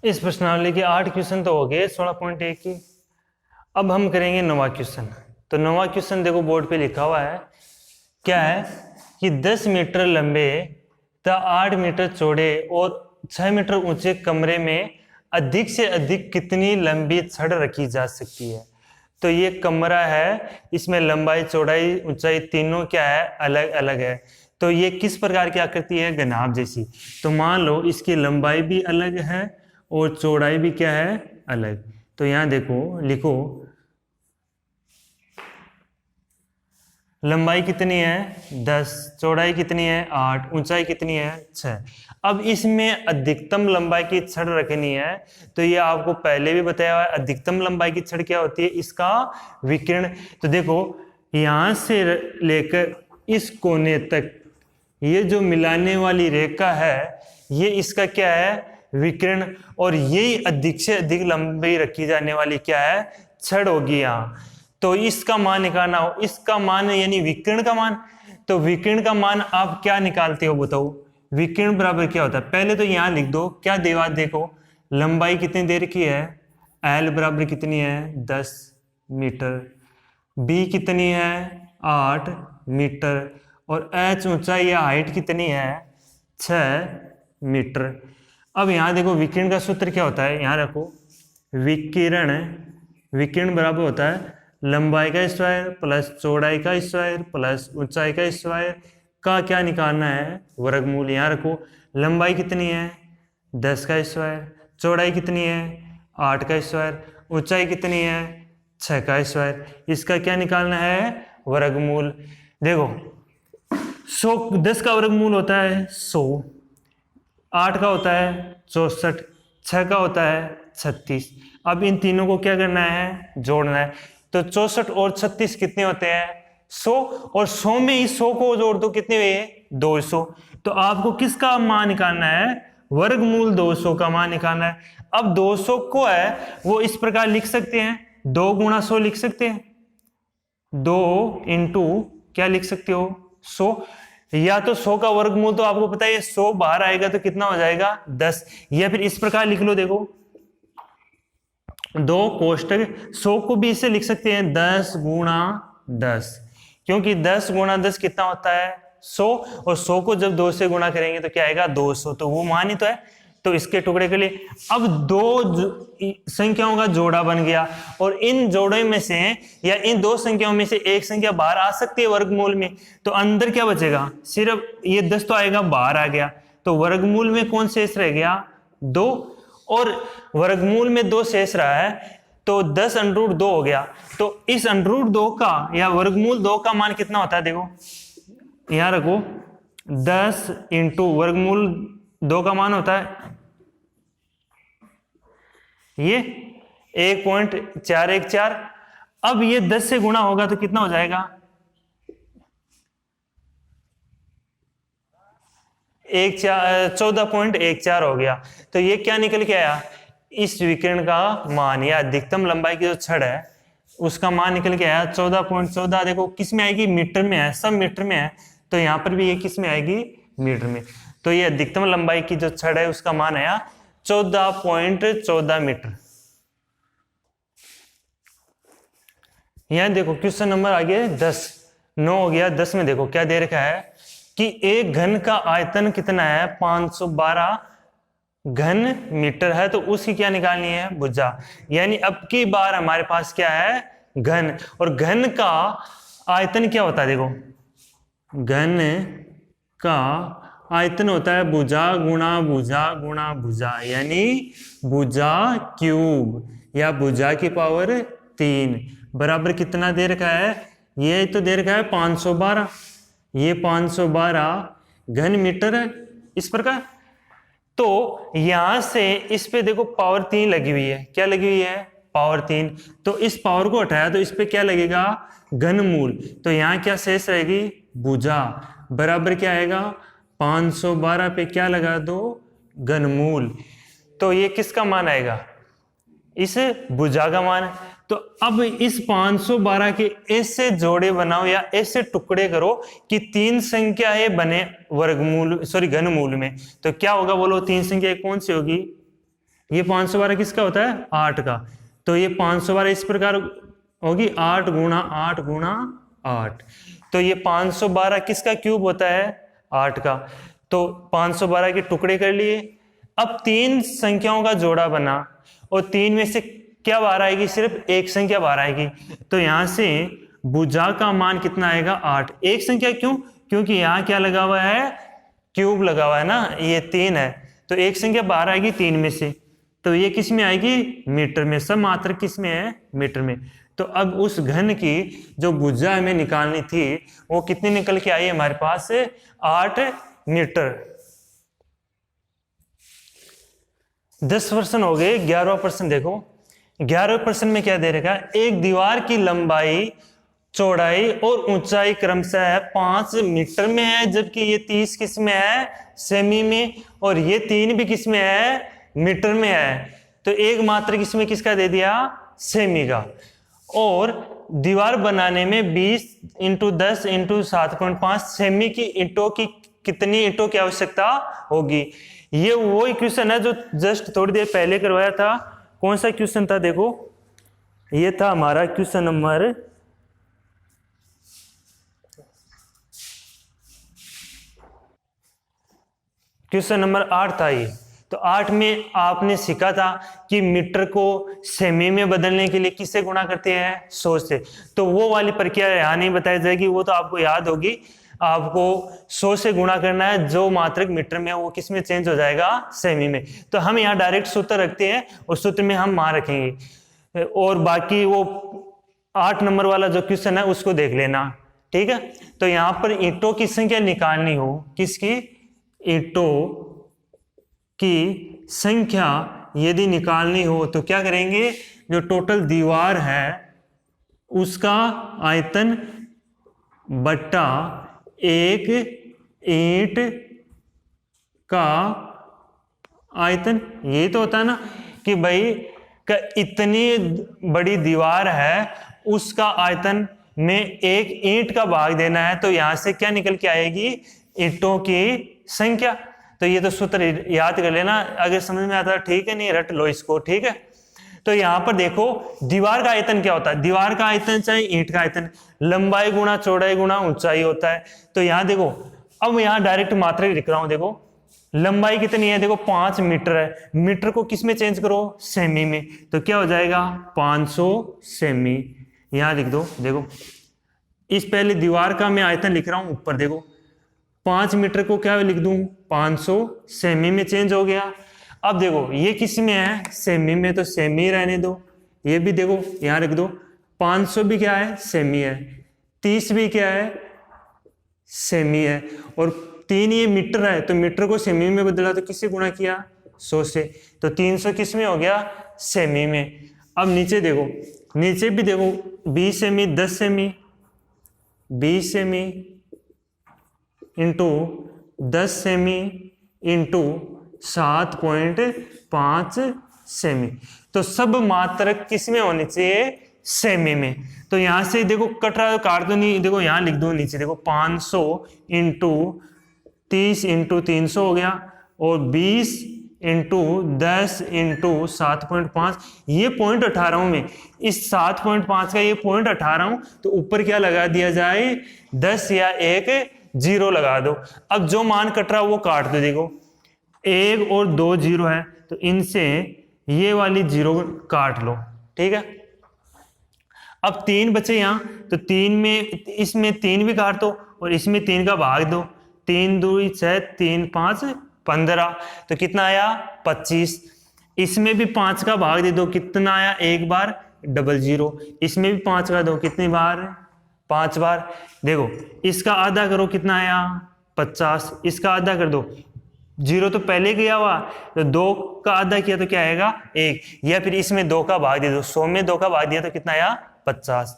इस प्रश्नावली के 8 क्वेश्चन तो हो गए 16.1 की। अब हम करेंगे 9वां क्वेश्चन। तो 9वां क्वेश्चन देखो बोर्ड पे लिखा हुआ है, क्या है कि 10 मीटर लंबे तथा 8 मीटर चौड़े और 6 मीटर ऊंचे कमरे में अधिक से अधिक कितनी लंबी छड़ रखी जा सकती है। तो ये कमरा है, इसमें लंबाई चौड़ाई ऊंचाई तीनों क्या है, अलग अलग है। तो ये किस प्रकार की आकृति है, घनाभ जैसी। तो मान लो इसकी लंबाई भी अलग है और चौड़ाई भी क्या है, अलग। तो यहां देखो, लिखो लंबाई कितनी है 10, चौड़ाई कितनी है 8, ऊंचाई कितनी है 6। अब इसमें अधिकतम लंबाई की छड़ रखनी है। तो ये आपको पहले भी बताया हुआ है, अधिकतम लंबाई की छड़ क्या होती है, इसका विकिरण। तो देखो यहां से लेकर इस कोने तक ये जो मिलाने वाली रेखा है, ये इसका क्या है, विकिरण। और यही अधिक से अधिक लंबी रखी जाने वाली क्या है, छड़ होगी यहाँ। तो इसका मान निकालना हो, इसका मान यानी विकिरण का मान। तो विकिरण का मान आप क्या निकालते हो बताओ, विकिरण बराबर क्या होता है। पहले तो यहां लिख दो क्या देवा, देखो लंबाई कितनी देर की है, एल बराबर कितनी है 10 मीटर, बी कितनी है 8 मीटर, और एच ऊंचाई या हाइट कितनी है 6 मीटर। अब यहां देखो विकिरण का सूत्र क्या होता है, यहां रखो विकिरण, विकिरण बराबर होता है लंबाई का स्क्वायर प्लस चौड़ाई का स्क्वायर प्लस ऊंचाई का स्क्वायर का क्या निकालना है, वर्गमूल। यहाँ रखो लंबाई कितनी है 10 का स्क्वायर, चौड़ाई कितनी है 8 का स्क्वायर, ऊंचाई कितनी है 6 का स्क्वायर, इसका क्या निकालना है, वर्गमूल। देखो 100, 10 का वर्गमूल होता है 100, 8 का होता है 64, 6 का होता है 36। अब इन तीनों को क्या करना है, जोड़ना है। तो 64 और 36 कितने होते हैं 100, और 100 में इस 100 को जोड़ दो कितने हुए 200। तो आपको किसका मान निकालना है, वर्गमूल 200 का मान निकालना है। अब 200 को है वो इस प्रकार लिख सकते हैं, 2 गुणा 100 लिख सकते हैं, 2 इंटू क्या लिख सकते हो 100, या तो 100 का वर्गमूल तो आपको पता है 100 बाहर आएगा तो कितना हो जाएगा 10, या फिर इस प्रकार लिख लो, देखो 2 कोष्टक 100 को भी इससे लिख सकते हैं 10 गुणा 10, क्योंकि 10 गुणा 10 कितना होता है 100, और 100 को जब 2 से गुणा करेंगे तो क्या आएगा 200, तो वो मान ही तो है। तो इसके टुकड़े के लिए अब दो संख्याओं का जोड़ा बन गया, और इन जोड़े में से या इन दो संख्याओं में से एक संख्या बाहर आ सकती है वर्गमूल में। तो अंदर क्या बचेगा, सिर्फ ये 10 तो आएगा, बाहर आ गया। तो वर्गमूल में कौन शेष रह गया 2, और वर्गमूल में 2 शेष रहा है, तो 10 अंडरूट 2 हो गया। तो इस अंडरूट 2 का या वर्गमूल 2 का मान कितना होता है, देखो यहां रखो 10 इंटू वर्गमूल 2 का मान होता है ये 1.414। अब ये 10 से गुणा होगा तो कितना हो जाएगा 14.14 हो गया। तो ये क्या निकल के आया, इस विकिरण का मान या अधिकतम लंबाई की जो छड़ है उसका मान निकल के आया 14.14। देखो किस में आएगी, मीटर में है, सब मीटर में है। तो यहां पर भी ये किस में आएगी, मीटर में। तो ये अधिकतम लंबाई की जो छड़ है उसका मान आया 14.14 मीटर। यहां देखो क्वेश्चन नंबर आगे 10, 9 हो गया। 10 में देखो क्या दे रखा है कि एक घन का आयतन कितना है 512 घन मीटर है, तो उसकी क्या निकालनी है, भुजा। यानी अब की बार हमारे पास क्या है, घन, और घन का आयतन क्या होता है, देखो घन का आयतन होता है भुजा गुणा भुजा गुणा भुजा, यानी भुजा क्यूब या भुजा की पावर 3 बराबर कितना दे रखा है, ये तो दे रखा है 512, ये 512 घन मीटर है इस प्रकार। तो यहां से इस पे देखो पावर 3 लगी हुई है, क्या लगी हुई है, पावर 3। तो इस पावर को हटाया तो इस पे क्या लगेगा, घनमूल। तो यहां क्या शेष रहेगी, भुजा बराबर क्या आएगा 512 पे क्या लगा दो, घनमूल। तो ये किसका मान आएगा, इस भुजा का मान। तो अब इस 512 के ऐसे जोड़े बनाओ या ऐसे टुकड़े करो कि 3 संख्याएं बने वर्गमूल घनमूल में। तो क्या होगा बोलो, 3 संख्या कौन सी होगी, ये 512 किसका होता है? 8 का। तो ये 512 इस प्रकार होगी 8 गुणा 8 गुणा 8। तो ये 512 किसका क्यूब होता है? 8 का। तो 512 के टुकड़े कर लिए। अब तीन संख्याओं का जोड़ा बना और तीन में से क्या बाहर आएगी? सिर्फ एक संख्या बाहर आएगी। तो यहां से भुजा का मान कितना आएगा? 8। एक संख्या क्यों? क्योंकि यहाँ क्या लगा हुआ है? क्यूब लगा हुआ है ना, ये 3 है। तो एक संख्या बाहर आएगी 3 में से। तो ये किस में आएगी? मीटर में। सब मात्रक किस में है? मीटर में। तो अब उस घन की जो भुजा हमें निकालनी थी वो कितनी निकल के आई हमारे पास? 8 मीटर। 10% हो गए। 11% देखो, 11% में क्या दे रखा है? एक दीवार की लंबाई, चौड़ाई और ऊंचाई क्रमशः 5 मीटर में है, जबकि ये 30 किस में है? सेमी में। और ये 3 भी किस में है? मीटर में है। तो एक मात्रक इसमें किसका दे दिया? सेमी का। और दीवार बनाने में 20 × 10 × 7.5 सेमी की ईंटों की कितनी ईंटों की आवश्यकता होगी? ये वो क्वेश्चन है जो जस्ट थोड़ी देर पहले करवाया था। कौन सा क्वेश्चन था? देखो, ये था हमारा क्वेश्चन नंबर 8 था ये। तो 8 में आपने सीखा था कि मीटर को सेमी में बदलने के लिए किससे गुणा करते हैं? 100 से। तो वो वाली प्रक्रिया यहाँ नहीं बताई जाएगी, वो तो आपको याद होगी। आपको 100 से गुणा करना है, जो मात्रक मीटर में वो किस में चेंज हो जाएगा? सेमी में। तो हम यहाँ डायरेक्ट सूत्र रखते हैं और सूत्र में हम मान रखेंगे, और बाकी वो 8 नंबर वाला जो क्वेश्चन है उसको देख लेना, ठीक है। तो यहाँ पर ईंटों की संख्या निकालनी हो, किसकी? ईंटों की संख्या यदि निकालनी हो तो क्या करेंगे? जो टोटल दीवार है उसका आयतन बट्टा एक ईंट का आयतन। ये तो होता है ना कि भाई इतनी बड़ी दीवार है, उसका आयतन में एक ईंट का भाग देना है। तो यहां से क्या निकल के आएगी? ईंटों की संख्या। तो ये तो सूत्र याद कर लेना, अगर समझ में आता है ठीक है, नहीं रट लो इसको, ठीक है। तो यहां पर देखो दीवार का आयतन क्या होता है? दीवार का आयतन चाहे ईंट का आयतन लंबाई गुणा चौड़ाई गुणा ऊंचाई होता है। तो यहां देखो, अब यहां डायरेक्ट मात्रक लिख रहा हूं। देखो लंबाई कितनी है? देखो 5 मीटर है। मीटर को किस में चेंज करो? सेमी में। तो क्या हो जाएगा? 500 सेमी। यहां लिख दो। देखो इस पहले दीवार का मैं आयतन लिख रहा हूं ऊपर। देखो 5 मीटर को क्या लिख दूं? 500 सेमी में चेंज हो गया। अब देखो ये किस में है? सेमी में। तो सेमी रहने दो। ये भी देखो यहां रख दो। 500 भी क्या है? सेमी है। 30 भी क्या है? सेमी है। और 3 ये मीटर है, तो मीटर को सेमी में बदला तो किससे गुणा किया? 100 से। तो 300 किस में हो गया? सेमी में। अब नीचे देखो, नीचे भी देखो 20 semi 10 semi, 20 semi into 10 semi into 7.5 semi. तो सब मात्रक किस में होनी चाहिए? सेमी में। तो यहां से देखो कट रहा है, काट दो नहीं। देखो यहां लिख दो नीचे। देखो 500 इंटू 30 इंटू 300 हो गया, और 20 इंटू 10 इंटू 7.5। ये पॉइंट 18 में, इस 7.5 का ये पॉइंट 18, तो ऊपर क्या लगा दिया जाए? 10 या एक 0 लगा दो। अब जो मान कट रहा है वो काट दो। देखो 1 और 2 0 है, तो इनसे ये वाली 0 काट लो, ठीक है। अब 3 बचे यहां, तो 3 में इसमें 3 भी काट दो और इसमें 3 का भाग दो। 3 2 6 3 5 15। तो कितना आया? 25। इसमें भी 5 का भाग दे दो। कितना आया? 1 बार 00। इसमें भी 5 का दो। कितनी बार? 5 बार। देखो इसका आधा करो, कितना आया? 50। इसका आधा कर दो। 0 तो पहले गया हुआ, तो 2 का आधा किया तो क्या आएगा? 1। या फिर इसमें 2 का भाग दे दो। 100 में 2 का भाग दिया तो कितना आया? 50।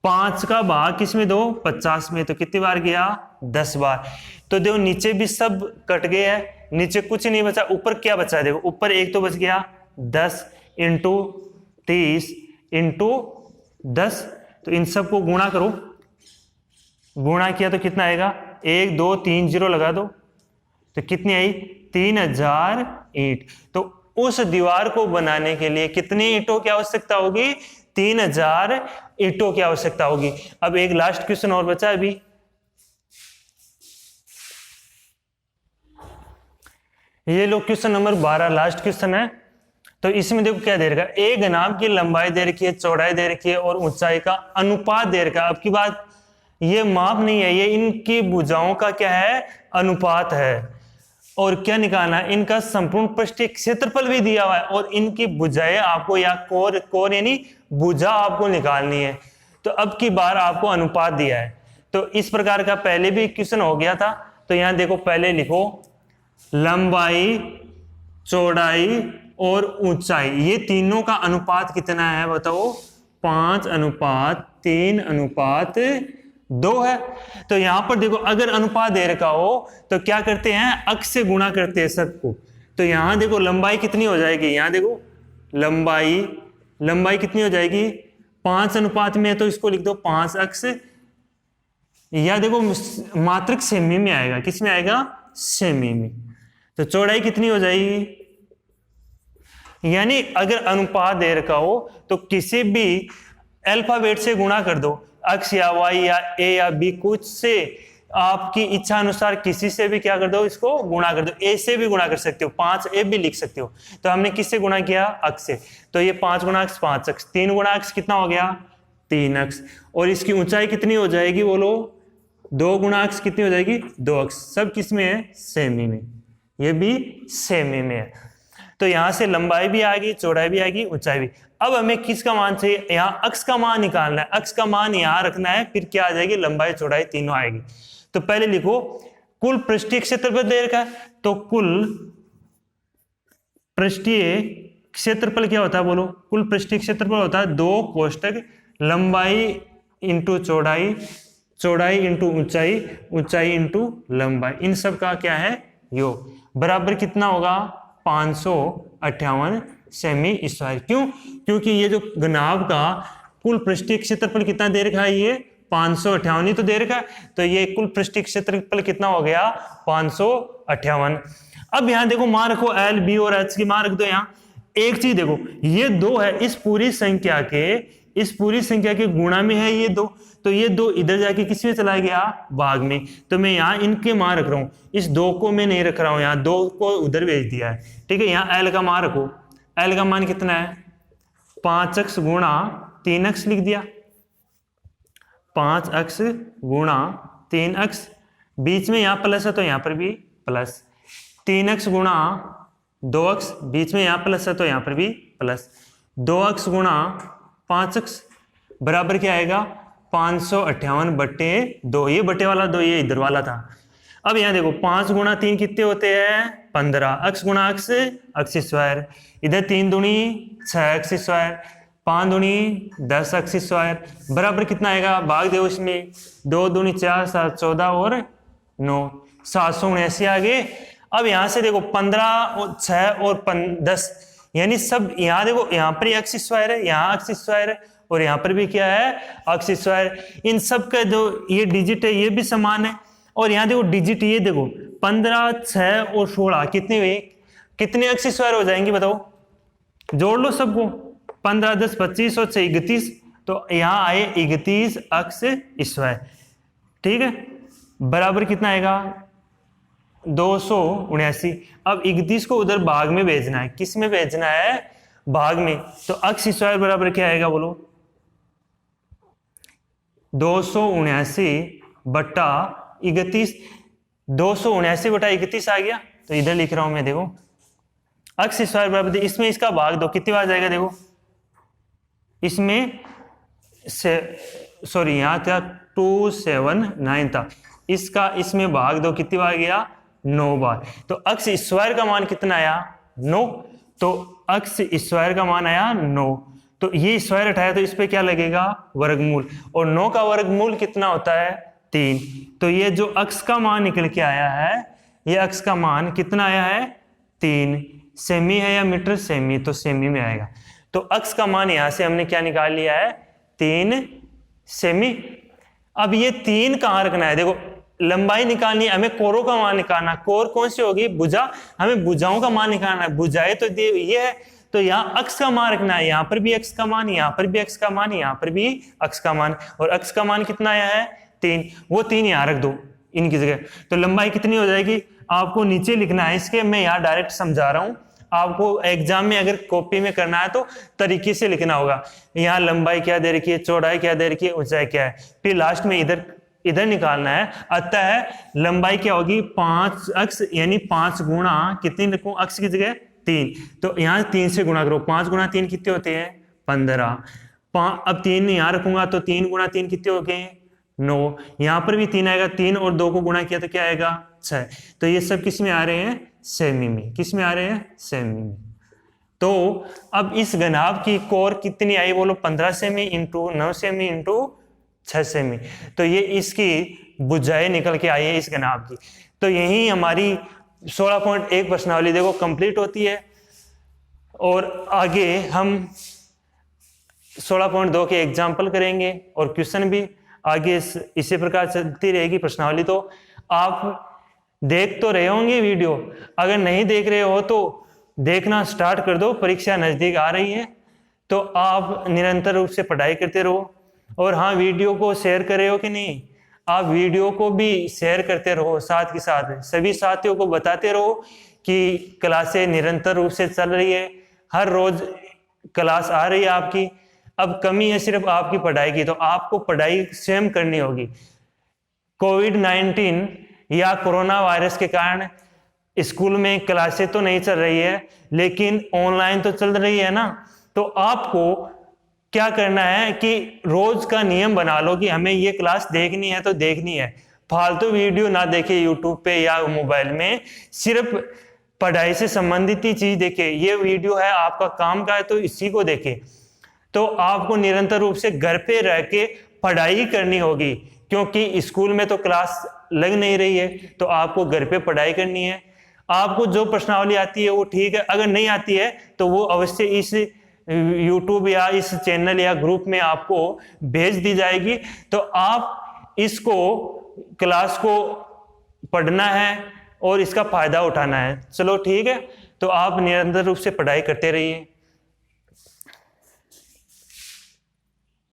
5 का भाग किस में दो? 50 में। तो कितनी बार गया? 10 बार। तो देखो नीचे भी सब कट गए हैं, नीचे कुछ नहीं बचा। ऊपर क्या बचा है? देखो ऊपर 1 तो बच गया। 10 इंटू 30 इंटू 10। तो इन सब को गुणा करो। गुणा किया तो कितना आएगा? 1 2 3 0 लगा दो। तो कितनी आई? 3000 ईंट। तो उस दीवार को बनाने के लिए कितनी ईंटों की आवश्यकता होगी? 3000 ईंटों की आवश्यकता होगी। अब एक लास्ट क्वेश्चन और बचा अभी, ये लो क्वेश्चन नंबर 12 लास्ट क्वेश्चन है। तो इसमें देखो क्या दे रखा है, एक घनाभ की लंबाई दे रखी है, चौड़ाई दे रखी है और ऊंचाई का अनुपात दे रखा है। अब की बात ये माप नहीं है, ये इनकी भुजाओं का क्या है? अनुपात है। और क्या निकालना है? इनका संपूर्ण पृष्ठीय क्षेत्रफल भी दिया हुआ है और इनकी भुजाएं आपको, या कोर यानी भुजा आपको निकालनी है। तो अब की बार आपको अनुपात दिया है। तो इस प्रकार का पहले भी क्वेश्चन हो गया था। तो यहां देखो, पहले लिखो लंबाई, चौड़ाई और ऊंचाई, ये तीनों का अनुपात कितना है बताओ? 5:3:2 है। तो यहां पर देखो, अगर अनुपात दे रखा हो तो क्या करते हैं? अक्ष से गुणा करते हैं सबको। तो यहां देखो लंबाई कितनी हो जाएगी? यहां देखो लंबाई कितनी हो जाएगी? 5 अनुपात में है, तो इसको लिख दो 5 अक्ष। या देखो मात्रक सेमी में आएगा, किस में आएगा? सेमी में। तो चौड़ाई कितनी हो जाएगी? यानी अगर अनुपात दे रखा हो तो किसी भी अल्फाबेट से गुणा कर दो, अक्स या वाई या ए या बी, कुछ से आपकी इच्छा अनुसार किसी से भी क्या कर दो? इसको गुणा कर दो। ए से भी गुणा कर सकते हो, 5 ए भी लिख सकते हो। तो हमने किससे गुणा किया? अक्स से। तो ये 5 गुणा अक्स 5 अक्स, 3 गुणा अक्स कितना हो गया? 3 अक्स। और इसकी ऊंचाई कितनी हो जाएगी बोलो? 2 गुणा अक्स कितनी हो जाएगी? 2 अक्स। सब किस में है? सेमी में। ये भी सेमी में है। तो यहां से लंबाई भी आ गई, चौड़ाई भी आएगी, ऊंचाई भी। अब हमें किसका मान चाहिए? यहाँ अक्स का मान निकालना है। अक्स का मान यहां रखना है, फिर क्या आ जाएगी? लंबाई चौड़ाई तीनों आएगी। तो पहले लिखो कुल पृष्ठीय क्षेत्रफल दे रखा है, तो कुल पृष्ठीय क्षेत्रफल क्या होता है बोलो? कुल पृष्ठीय क्षेत्रफल होता है 2 कोष्टक लंबाई इंटू चौड़ाई, चौड़ाई इंटू ऊंचाई, ऊंचाई इंटू लंबाई, इन सब का क्या है? योग। बराबर कितना होगा? 558 सेमी स्क्वायर। क्यों? क्योंकि ये जो घनाभ का कुल पृष्ठीय क्षेत्रफल कितना दे रखा है? ये 558 ही तो दे रखा है। तो ये कुल पृष्ठीय क्षेत्रफल कितना हो गया? 558। अब यहां देखो मान रखो एल, बी और एच की मान रख दो। यहां एक चीज देखो, ये 2 है, इस पूरी संख्या के गुणा में है ये 2। तो ये 2 इधर जाके किस में चला गया? भाग में। तो मैं यहाँ इनके मान रख रहा हूं, इस 2 को मैं नहीं रख रहा हूं, यहाँ 2 को उधर भेज दिया है। ठीक है, यहाँ एल का मान रखो। एल का मान कितना है? 5 अक्स गुणा 3 अक्स लिख दिया। 5 अक्स गुणा 3 अक्स, बीच में यहाँ प्लस है तो यहाँ पर भी प्लस। 3 अक्स गुणा 2 अक्स, बीच में यहाँ प्लस है तो यहाँ पर भी प्लस। 2 अक्स गुणा 5 अक्स बराबर क्या आएगा? 558/2। ये बटे वाला 2, ये इधर वाला था। अब यहाँ देखो 5 गुणा 3 कितने होते हैं? 15। अक्स गुणा अक्स, अक्स स्क्वायर। इधर 3 दूनी 6 अक्स स्क्वायर, 5 दूनी 10 अक्स स्क्वायर। बराबर कितना आएगा? भाग दो इसमें, 2 दूनी 4, 7 14 और 9, 779 आ गए। अब यहाँ से देखो 15 और 6 और 10, यानी सब यहाँ देखो, यहाँ पर अक्स स्क्वायर है, यहाँ अक्स स्क्वायर है और यहाँ पर भी क्या है? अक्स स्क्वायर। इन सब का जो ये डिजिट है ये भी समान है। और यहाँ देखो डिजिट, ये देखो 15, 6 और 16 कितने हुए? कितने अक्स स्क्वायर हो जाएंगे बताओ? जोड़ लो सबको। 15, 10, 25 और 6 31। तो यहाँ आए 31 अक्स स्क्वायर। ठीक है, बराबर कितना आएगा? 279। अब 31 को उधर भाग में भेजना है। किस में भेजना है? भाग में। तो अक्स स्क्वायर बराबर क्या आएगा बोलो? 279/31। 279/31 आ गया। तो इधर लिख रहा हूं मैं, देखो अक्स स्क्वायर बराबर, इसमें इसका भाग दो, कितनी बार जाएगा? देखो इसमें से, सॉरी यहाँ था 279 था, इसका इसमें भाग दो, कितनी बार गया? 9 बार। तो अक्स स्क्वायर का मान कितना आया? 9। तो अक्स स्क्वायर का मान आया 9। तो ये स्क्वायर हटाया तो इस पे क्या लगेगा? वर्गमूल। और 9 का वर्गमूल कितना होता है? 3। तो ये जो अक्स का मान निकल के आया है, ये अक्स का मान कितना आया है? 3। सेमी है या मीटर? सेमी, तो सेमी में आएगा। तो अक्स का मान यहां से हमने क्या निकाल लिया है? 3 सेमी। अब ये 3 कहां रखना है? देखो लंबाई निकालनी है, हमें कोरों का मान निकालना। कोर कौन सी होगी? भुजा, हमें भुजाओं का मान निकालना है। भुजाएं तो ये है, तो यहाँ अक्ष का मान रखना है, यहाँ पर भी अक्ष का मान, यहाँ पर भी अक्ष का मान, यहाँ पर भी अक्ष का मान, और अक्ष का मान कितना आया है? 3, वो 3 यहाँ रख दो इनकी जगह। तो लंबाई कितनी हो जाएगी? आपको नीचे लिखना है इसके, मैं यहाँ डायरेक्ट समझा रहा हूँ, आपको एग्जाम में अगर कॉपी में करना है तो तरीके से लिखना होगा। यहाँ लंबाई क्या दे रखी है, चौड़ाई क्या दे रखी है, ऊंचाई क्या है, फिर लास्ट में इधर निकालना है। अतः लंबाई क्या होगी? 5 अक्ष, यानी 5 गुणा कितनी रखूं अक्ष की जगह? 3। तो यहाँ 3 से गुणा करो, 5 गुणा 3 कितने होते हैं? 15। अब 3 यहाँ रखूंगा तो 3 गुणा 3 कितने हो गए? 9। यहाँ पर भी 3 आएगा, 3 और 2 को गुणा किया तो क्या आएगा? 6। तो ये सब किस में आ रहे हैं? सेमी में। किस में आ रहे हैं? सेमी में। तो अब इस घनाभ की कोर कितनी आई बोलो? 15 semi into 9 semi into 6 semi. तो ये इसकी भुजाएं निकल के आई है इस घनाभ की। तो यही हमारी 16.1 प्रश्नावली देखो कंप्लीट होती है। और आगे हम 16.2 के एग्जाम्पल करेंगे और क्वेश्चन भी आगे इसी प्रकार चलती रहेगी प्रश्नावली। तो आप देख तो रहे होंगे वीडियो, अगर नहीं देख रहे हो तो देखना स्टार्ट कर दो। परीक्षा नजदीक आ रही है तो आप निरंतर रूप से पढ़ाई करते रहो। और हाँ, वीडियो को शेयर कर रहे हो कि नहीं? आप वीडियो को भी शेयर करते रहो, साथ के साथ सभी साथियों को बताते रहो कि क्लासें निरंतर रूप से चल रही है, हर रोज क्लास आ रही है आपकी। अब कमी है सिर्फ आपकी पढ़ाई की, तो आपको पढ़ाई स्वयं करनी होगी। कोविड-19 या कोरोना वायरस के कारण स्कूल में क्लासें तो नहीं चल रही है, लेकिन ऑनलाइन तो चल रही है ना। तो आपको क्या करना है कि रोज का नियम बना लो कि हमें ये क्लास देखनी है तो देखनी है। फालतू वीडियो ना देखे यूट्यूब पे या मोबाइल में, सिर्फ पढ़ाई से संबंधित ही चीज देखे। ये वीडियो है आपका काम का है तो इसी को देखे। तो आपको निरंतर रूप से घर पे रह के पढ़ाई करनी होगी, क्योंकि स्कूल में तो क्लास लग नहीं रही है। तो आपको घर पे पढ़ाई करनी है। आपको जो प्रश्नावली आती है वो ठीक है, अगर नहीं आती है तो वो अवश्य इस YouTube या इस चैनल या ग्रुप में आपको भेज दी जाएगी। तो आप इसको क्लास को पढ़ना है और इसका फायदा उठाना है। चलो ठीक है, तो आप निरंतर रूप से पढ़ाई करते रहिए।